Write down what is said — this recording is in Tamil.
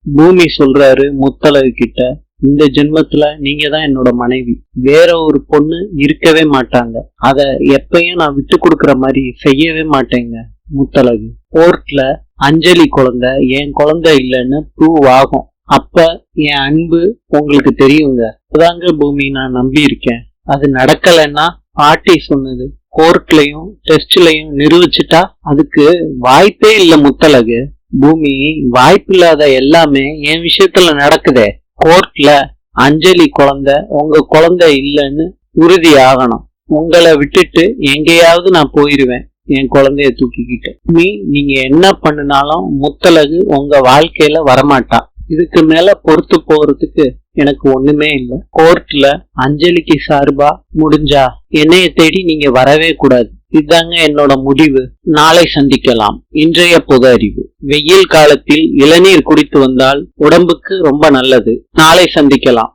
பூமி சொல்றாரு முத்தழகு கிட்ட, இந்த ஜென்மத்துல நீங்க தான் என்னோட மனைவி, வேற ஒரு பொண்ணு இருக்கவே மாட்டாங்க, அத எப்பயும் நான் விட்டு கொடுக்கற மாதிரி செய்யவே மாட்டேங்க. முத்தழகு, கோர்ட்ல அஞ்சலி குழந்தை என் குழந்தை இல்லைன்னு ப்ரூவ் ஆகும், அப்ப என் அன்பு உங்களுக்கு தெரியுங்க. அதாங்க பூமி நான் நம்பி இருக்கேன். அது நடக்கலைன்னா பாட்டி சொன்னது கோர்ட்லயும் டெஸ்ட்லயும் நிரூபிச்சுட்டா அதுக்கு வாய்ப்பே இல்ல. முத்தழகு, பூமி, வாய்ப்பில்லாத எல்லாமே என் விஷயத்துல நடக்குதே. கோர்ட்ல அஞ்சலி குழந்தை உங்க குழந்தை இல்லைன்னு உறுதி ஆகணும். உங்களை விட்டுட்டு எங்கேயாவது நான் போயிருவேன் என் குழந்தைய தூக்கிக்கிட்டு. நீங்க என்ன பண்ணினாலும் முத்தழகு உங்க வாழ்க்கையில வரமாட்டா. இதுக்கு மேல பொறுத்து போறதுக்கு எனக்கு ஒண்ணுமே இல்ல. கோர்ட்ல அஞ்சலிக்கு சார்பா முடிஞ்சா என்னைய தேடி நீங்க வரவே கூடாது. இதுதாங்க என்னோட முடிவு. நாளை சந்திக்கலாம். இன்றைய பொது அறிவு: வெயில் காலத்தில் இளநீர் குடித்து வந்தால் உடம்புக்கு ரொம்ப நல்லது. நாளை சந்திக்கலாம்.